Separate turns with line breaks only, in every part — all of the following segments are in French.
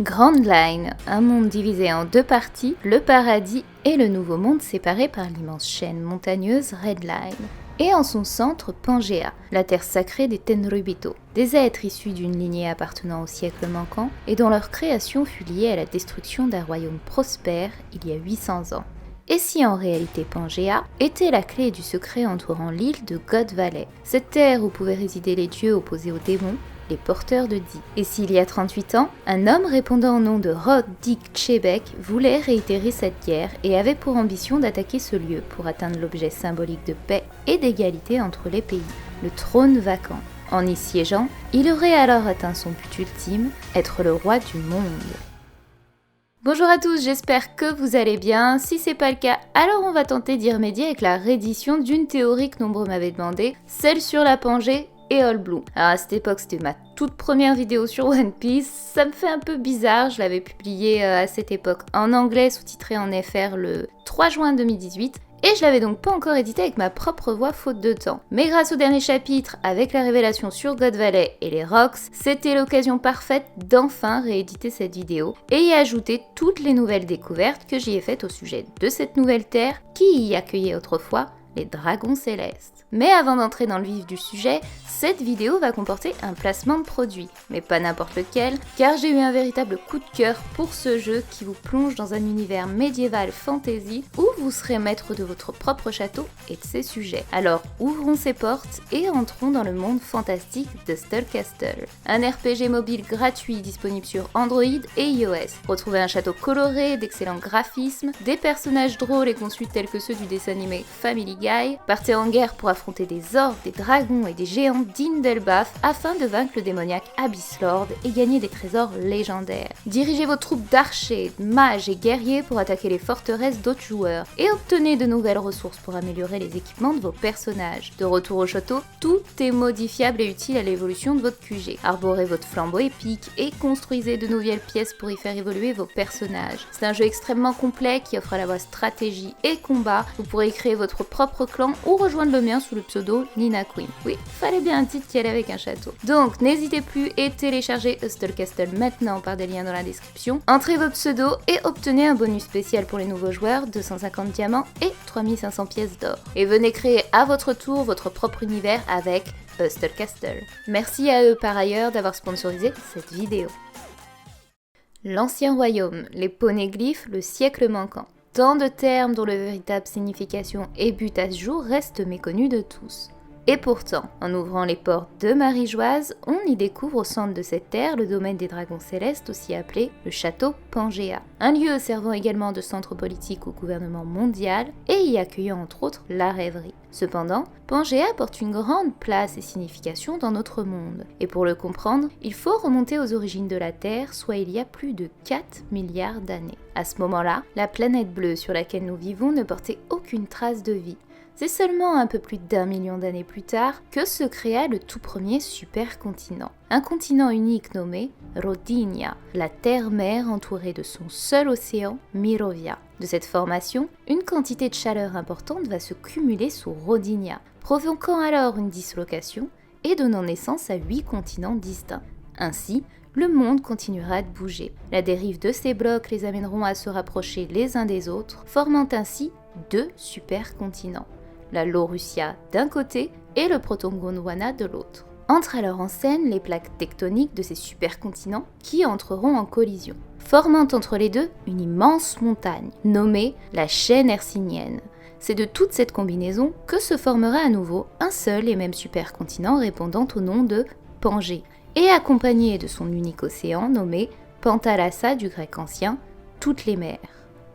Grand Line, un monde divisé en deux parties, le paradis et le nouveau monde séparé par l'immense chaîne montagneuse Red Line. Et en son centre, Pangea, la terre sacrée des Tenryubito, des êtres issus d'une lignée appartenant au siècle manquant et dont leur création fut liée à la destruction d'un royaume prospère il y a 800 ans. Et si en réalité Pangea était la clé du secret entourant l'île de God Valley, cette terre où pouvaient résider les dieux opposés aux démons, les porteurs de Di. Et s'il y a 38 ans, un homme répondant au nom de Rod Dik Chebek voulait réitérer cette guerre et avait pour ambition d'attaquer ce lieu pour atteindre l'objet symbolique de paix et d'égalité entre les pays, le trône vacant. En y siégeant, il aurait alors atteint son but ultime, être le roi du monde. Bonjour à tous, j'espère que vous allez bien. Si c'est pas le cas, alors on va tenter d'y remédier avec la réédition d'une théorie que nombreux m'avaient demandé, celle sur la Pangée et All Blue. Alors à cette époque, c'était ma toute première vidéo sur One Piece. Ça me fait un peu bizarre, je l'avais publiée à cette époque en anglais, sous-titré en FR le 3 juin 2018. Et je l'avais donc pas encore édité avec ma propre voix faute de temps. Mais grâce au dernier chapitre, avec la révélation sur God Valley et les Rocks, c'était l'occasion parfaite d'enfin rééditer cette vidéo et y ajouter toutes les nouvelles découvertes que j'y ai faites au sujet de cette nouvelle terre qui y accueillait autrefois les dragons célestes. Mais avant d'entrer dans le vif du sujet, cette vidéo va comporter un placement de produit, mais pas n'importe lequel, car j'ai eu un véritable coup de cœur pour ce jeu qui vous plonge dans un univers médiéval fantasy où vous serez maître de votre propre château et de ses sujets. Alors ouvrons ces portes et entrons dans le monde fantastique de Stull Castle. Un RPG mobile gratuit disponible sur Android et iOS. Retrouvez un château coloré, d'excellents graphismes, des personnages drôles et conçus tels que ceux du dessin animé Family Guy. Partez en guerre pour affronter des orques, des dragons et des géants d'Indelbaf afin de vaincre le démoniaque Abyss Lord et gagner des trésors légendaires. Dirigez vos troupes d'archers, mages et guerriers pour attaquer les forteresses d'autres joueurs et obtenez de nouvelles ressources pour améliorer les équipements de vos personnages. De retour au château, tout est modifiable et utile à l'évolution de votre QG. Arborez votre flambeau épique et construisez de nouvelles pièces pour y faire évoluer vos personnages. C'est un jeu extrêmement complet qui offre à la fois stratégie et combat. Vous pourrez y créer votre propre clan ou rejoindre le mien sous le pseudo Nina Queen. Oui, fallait bien un titre qui allait avec un château. Donc n'hésitez plus et téléchargez Stull Castle maintenant par des liens dans la description. Entrez vos pseudos et obtenez un bonus spécial pour les nouveaux joueurs, 250 diamants et 3500 pièces d'or. Et venez créer à votre tour votre propre univers avec Stull Castle. Merci à eux par ailleurs d'avoir sponsorisé cette vidéo. L'Ancien Royaume, les poneglyphes, le siècle manquant. Tant de termes dont la véritable signification et but à ce jour restent méconnus de tous. Et pourtant, en ouvrant les portes de Marie-Joise, on y découvre au centre de cette terre le domaine des dragons célestes, aussi appelé le château Pangea. Un lieu servant également de centre politique au gouvernement mondial et y accueillant entre autres la rêverie. Cependant, Pangea porte une grande place et signification dans notre monde. Et pour le comprendre, il faut remonter aux origines de la Terre, soit il y a plus de 4 milliards d'années. À ce moment-là, la planète bleue sur laquelle nous vivons ne portait aucune trace de vie. C'est seulement un peu plus d'1 million d'années plus tard que se créa le tout premier supercontinent. Un continent unique nommé Rodinia, la terre-mère entourée de son seul océan, Mirovia. De cette formation, une quantité de chaleur importante va se cumuler sous Rodinia, provoquant alors une dislocation et donnant naissance à 8 continents distincts. Ainsi, le monde continuera de bouger. La dérive de ces blocs les amèneront à se rapprocher les uns des autres, formant ainsi 2 supercontinents. La Laurussia d'un côté et le Proton-Gondwana de l'autre. Entrent alors en scène les plaques tectoniques de ces supercontinents qui entreront en collision, formant entre les deux une immense montagne, nommée la chaîne hercynienne. C'est de toute cette combinaison que se formera à nouveau un seul et même supercontinent répondant au nom de Pangée, et accompagné de son unique océan nommé Panthalassa du grec ancien, toutes les mers.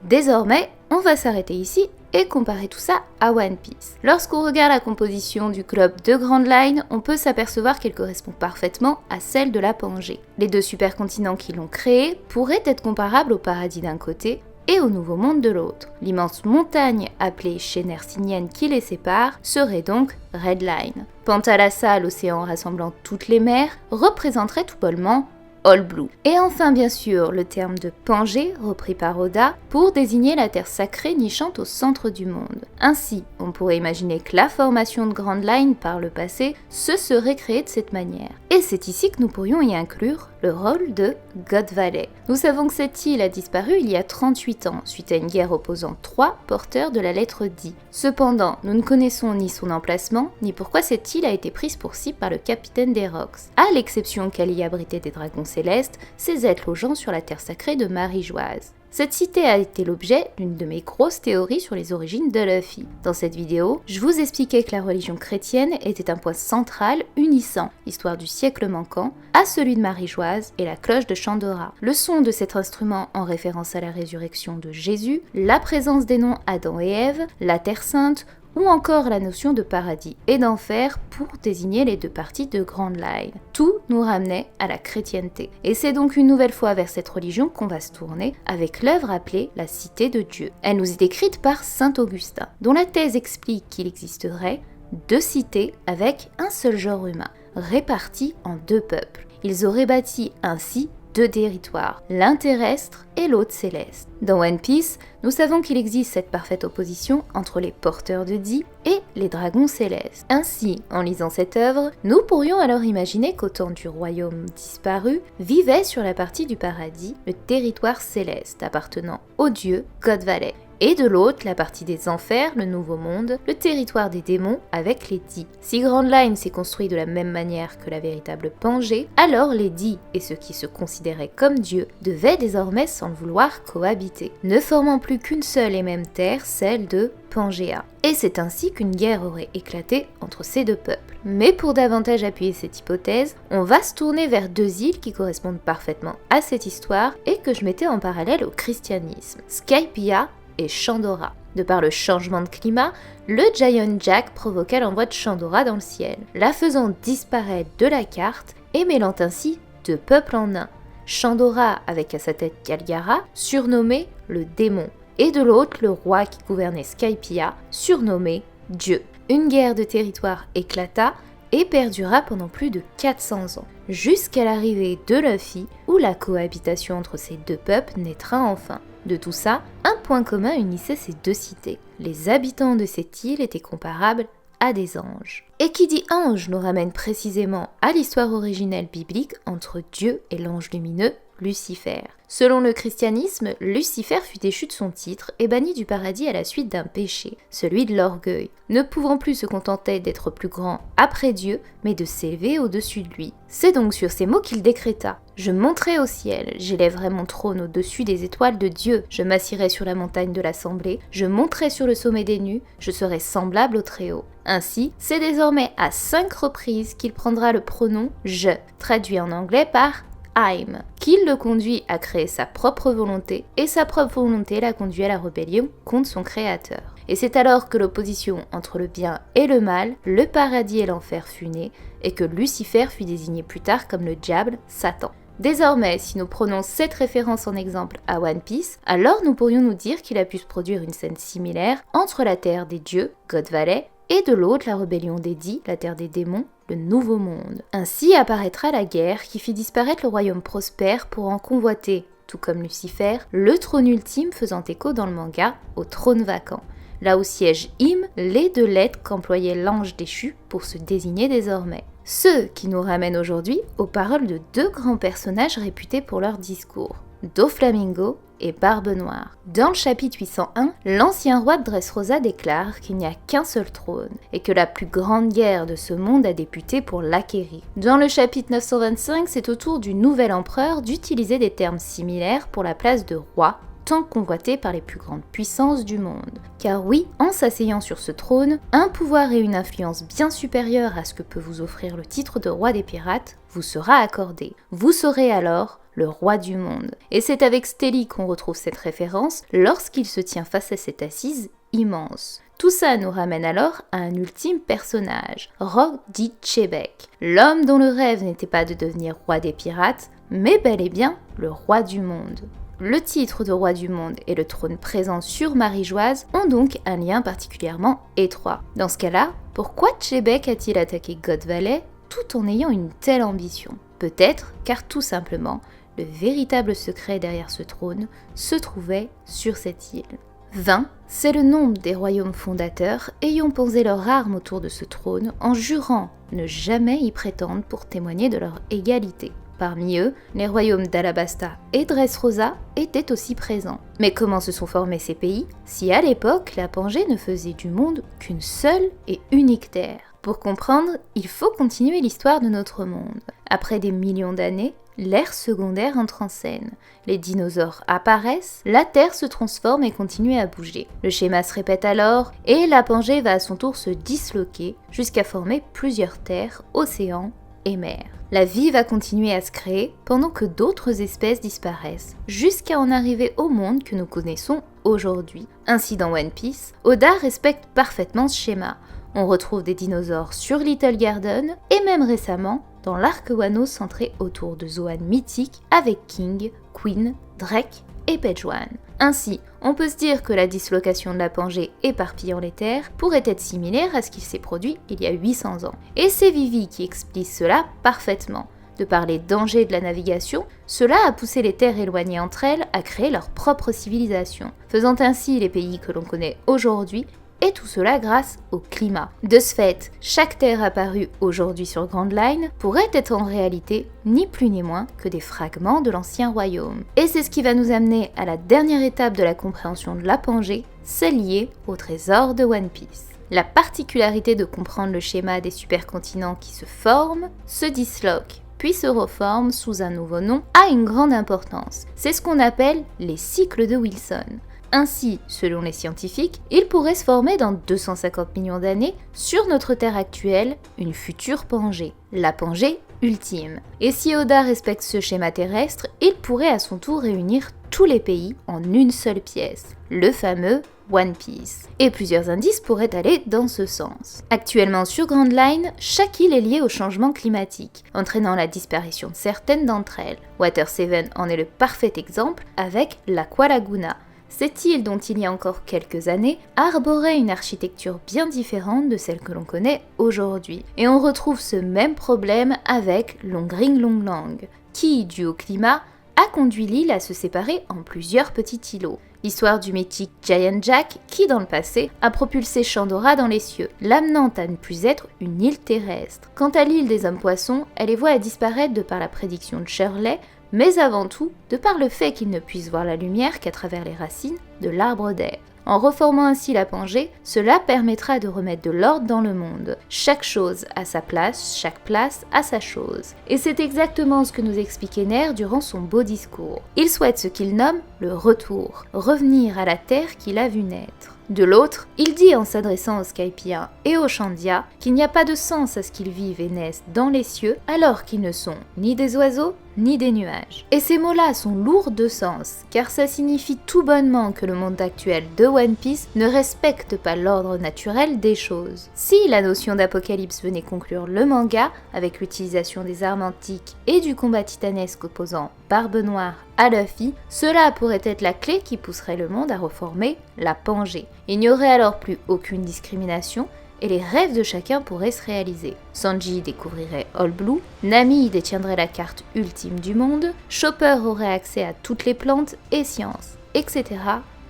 Désormais, on va s'arrêter ici et comparer tout ça à One Piece. Lorsqu'on regarde la composition du club de Grand Line, on peut s'apercevoir qu'elle correspond parfaitement à celle de la Pangée. Les 2 supercontinents qui l'ont créée pourraient être comparables au paradis d'un côté et au nouveau monde de l'autre. L'immense montagne appelée chaîne hercynienne qui les sépare serait donc Red Line. Panthalassa, l'océan rassemblant toutes les mers, représenterait tout bonnement All Blue. Et enfin bien sûr le terme de Pangée, repris par Oda, pour désigner la terre sacrée nichant au centre du monde. Ainsi, on pourrait imaginer que la formation de Grand Line par le passé se serait créée de cette manière. Et c'est ici que nous pourrions y inclure le rôle de God Valley. Nous savons que cette île a disparu il y a 38 ans, suite à une guerre opposant 3 porteurs de la lettre D. Cependant, nous ne connaissons ni son emplacement, ni pourquoi cette île a été prise pour cible par le capitaine des Rocks, à l'exception qu'elle y abritait des dragons célestes, ces êtres logeant sur la terre sacrée de Marie-Joise. Cette cité a été l'objet d'une de mes grosses théories sur les origines de Luffy. Dans cette vidéo, je vous expliquais que la religion chrétienne était un point central unissant l'histoire du siècle manquant à celui de Marie-Joise et la cloche de Chandora. Le son de cet instrument en référence à la résurrection de Jésus, la présence des noms Adam et Ève, la Terre Sainte, ou encore la notion de paradis et d'enfer pour désigner les deux parties de Grand Line. Tout nous ramenait à la chrétienté. Et c'est donc une nouvelle fois vers cette religion qu'on va se tourner avec l'œuvre appelée la Cité de Dieu. Elle nous est écrite par saint Augustin, dont la thèse explique qu'il existerait 2 cités avec un seul genre humain, répartis en 2 peuples. Ils auraient bâti ainsi 2 territoires, l'un terrestre et l'autre céleste. Dans One Piece, nous savons qu'il existe cette parfaite opposition entre les porteurs de Di et les dragons célestes. Ainsi, en lisant cette œuvre, nous pourrions alors imaginer qu'au temps du royaume disparu, vivait sur la partie du paradis le territoire céleste appartenant au dieu God Valley. Et de l'autre, la partie des enfers, le nouveau monde, le territoire des démons avec les Di. Si Grand Line s'est construit de la même manière que la véritable Pangée, alors les Di et ceux qui se considéraient comme dieux devaient désormais sans le vouloir cohabiter, ne formant plus qu'une seule et même terre, celle de Pangea. Et c'est ainsi qu'une guerre aurait éclaté entre ces 2 peuples. Mais pour davantage appuyer cette hypothèse, on va se tourner vers 2 îles qui correspondent parfaitement à cette histoire et que je mettais en parallèle au christianisme, Skypiea et Chandora. De par le changement de climat, le Giant Jack provoqua l'envoi de Chandora dans le ciel, la faisant disparaître de la carte et mêlant ainsi 2 peuples en un. Chandora avec à sa tête Galgara, surnommé le démon, et de l'autre le roi qui gouvernait Skypiea, surnommé Dieu. Une guerre de territoire éclata et perdura pendant plus de 400 ans, jusqu'à l'arrivée de Luffy, où la cohabitation entre ces 2 peuples naîtra enfin. De tout ça, un point commun unissait ces 2 cités. Les habitants de cette île étaient comparables à des anges. Et qui dit ange nous ramène précisément à l'histoire originelle biblique entre Dieu et l'ange lumineux, Lucifer. Selon le christianisme, Lucifer fut déchu de son titre et banni du paradis à la suite d'un péché, celui de l'orgueil, ne pouvant plus se contenter d'être plus grand après Dieu, mais de s'élever au-dessus de lui. C'est donc sur ces mots qu'il décréta « Je monterai au ciel, j'élèverai mon trône au-dessus des étoiles de Dieu, je m'assirai sur la montagne de l'assemblée, je monterai sur le sommet des nues, je serai semblable au Très-Haut. » Ainsi, c'est désormais à 5 reprises qu'il prendra le pronom « je », traduit en anglais par I'm, qui le conduit à créer sa propre volonté, et sa propre volonté l'a conduit à la rébellion contre son créateur. Et c'est alors que l'opposition entre le bien et le mal, le paradis et l'enfer fut née, et que Lucifer fut désigné plus tard comme le diable, Satan. Désormais, si nous prenons cette référence en exemple à One Piece, alors nous pourrions nous dire qu'il a pu se produire une scène similaire entre la terre des dieux, God Valley, et de l'autre la rébellion des Di, la terre des démons, le nouveau monde. Ainsi apparaîtra la guerre qui fit disparaître le royaume prospère pour en convoiter, tout comme Lucifer, le trône ultime faisant écho dans le manga au trône vacant. Là où siège Im, les 2 lettres qu'employait l'ange déchu pour se désigner désormais. Ce qui nous ramène aujourd'hui aux paroles de 2 grands personnages réputés pour leur discours, Doflamingo et Barbe Noire. Dans le chapitre 801, l'ancien roi de Dressrosa déclare qu'il n'y a qu'un seul trône et que la plus grande guerre de ce monde a débuté pour l'acquérir. Dans le chapitre 925, c'est au tour du nouvel empereur d'utiliser des termes similaires pour la place de roi, tant convoité par les plus grandes puissances du monde. Car oui, en s'asseyant sur ce trône, un pouvoir et une influence bien supérieure à ce que peut vous offrir le titre de roi des pirates vous sera accordé. Vous serez alors le roi du monde. Et c'est avec Stelly qu'on retrouve cette référence lorsqu'il se tient face à cette assise immense. Tout ça nous ramène alors à un ultime personnage, Rock D. Chebek, l'homme dont le rêve n'était pas de devenir roi des pirates, mais bel et bien le roi du monde. Le titre de roi du monde et le trône présent sur Marie-Joise ont donc un lien particulièrement étroit. Dans ce cas-là, pourquoi Chebek a-t-il attaqué God Valley tout en ayant une telle ambition ? Peut-être car tout simplement, le véritable secret derrière ce trône se trouvait sur cette île. 20, c'est le nombre des royaumes fondateurs ayant posé leur arme autour de ce trône en jurant ne jamais y prétendre pour témoigner de leur égalité. Parmi eux, les royaumes d'Alabasta et Dressrosa étaient aussi présents. Mais comment se sont formés ces pays si à l'époque la Pangée ne faisait du monde qu'une seule et unique terre? Pour comprendre, il faut continuer l'histoire de notre monde. Après des millions d'années, l'ère secondaire entre en scène. Les dinosaures apparaissent, la Terre se transforme et continue à bouger. Le schéma se répète alors, et la Pangée va à son tour se disloquer jusqu'à former plusieurs terres, océans et mers. La vie va continuer à se créer pendant que d'autres espèces disparaissent, jusqu'à en arriver au monde que nous connaissons aujourd'hui. Ainsi dans One Piece, Oda respecte parfaitement ce schéma. On retrouve des dinosaures sur Little Garden et même récemment dans l'arc Wano centré autour de Zoan mythique avec King, Queen, Drake et Page One. Ainsi, on peut se dire que la dislocation de la Pangée éparpillant les terres pourrait être similaire à ce qui s'est produit il y a 800 ans. Et c'est Vivi qui explique cela parfaitement. De par les dangers de la navigation, cela a poussé les terres éloignées entre elles à créer leur propre civilisation, faisant ainsi les pays que l'on connaît aujourd'hui. Et tout cela grâce au climat. De ce fait, chaque terre apparue aujourd'hui sur Grand Line pourrait être en réalité ni plus ni moins que des fragments de l'ancien royaume. Et c'est ce qui va nous amener à la dernière étape de la compréhension de la Pangée, celle liée au trésor de One Piece. La particularité de comprendre le schéma des supercontinents qui se forment, se disloquent, puis se reforment sous un nouveau nom, a une grande importance. C'est ce qu'on appelle les cycles de Wilson. Ainsi, selon les scientifiques, il pourrait se former dans 250 millions d'années sur notre Terre actuelle une future Pangée, la Pangée ultime. Et si Oda respecte ce schéma terrestre, il pourrait à son tour réunir tous les pays en une seule pièce, le fameux One Piece. Et plusieurs indices pourraient aller dans ce sens. Actuellement sur Grand Line, chaque île est liée au changement climatique, entraînant la disparition de certaines d'entre elles. Water 7 en est le parfait exemple avec l'Aqua Laguna. Cette île, dont il y a encore quelques années, arborait une architecture bien différente de celle que l'on connaît aujourd'hui. Et on retrouve ce même problème avec Longring Longlang, qui, dû au climat, a conduit l'île à se séparer en plusieurs petits îlots. L'histoire du mythique Giant Jack, qui dans le passé a propulsé Chandora dans les cieux, l'amenant à ne plus être une île terrestre. Quant à l'île des hommes-poissons, elle est vouée à disparaître de par la prédiction de Shirley, mais avant tout, de par le fait qu'ils ne puissent voir la lumière qu'à travers les racines de l'arbre d'Ève. En reformant ainsi la Pangée, cela permettra de remettre de l'ordre dans le monde. Chaque chose a sa place, chaque place a sa chose. Et c'est exactement ce que nous explique Ener durant son beau discours. Il souhaite ce qu'il nomme le retour, revenir à la terre qu'il a vu naître. De l'autre, il dit en s'adressant aux Skypiens et aux Chandia qu'il n'y a pas de sens à ce qu'ils vivent et naissent dans les cieux alors qu'ils ne sont ni des oiseaux ni des nuages. Et ces mots-là sont lourds de sens, car ça signifie tout bonnement que le monde actuel de One Piece ne respecte pas l'ordre naturel des choses. Si la notion d'apocalypse venait conclure le manga, avec l'utilisation des armes antiques et du combat titanesque opposant Barbe Noire à Luffy, cela pourrait être la clé qui pousserait le monde à reformer la Pangée. Il n'y aurait alors plus aucune discrimination, et les rêves de chacun pourraient se réaliser. Sanji découvrirait All Blue, Nami détiendrait la carte ultime du monde, Chopper aurait accès à toutes les plantes et sciences, etc.,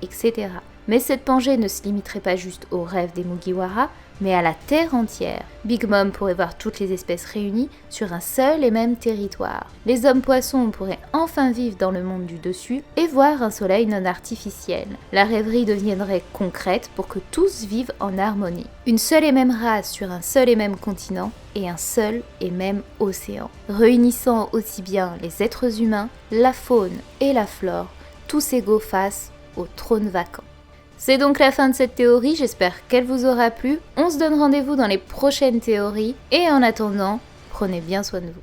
etc. Mais cette Pangée ne se limiterait pas juste aux rêves des Mugiwara, mais à la Terre entière. Big Mom pourrait voir toutes les espèces réunies sur un seul et même territoire. Les hommes-poissons pourraient enfin vivre dans le monde du dessus et voir un soleil non artificiel. La rêverie deviendrait concrète pour que tous vivent en harmonie. Une seule et même race sur un seul et même continent et un seul et même océan, réunissant aussi bien les êtres humains, la faune et la flore, tous égaux face au trône vacant. C'est donc la fin de cette théorie, j'espère qu'elle vous aura plu. On se donne rendez-vous dans les prochaines théories et en attendant, prenez bien soin de vous.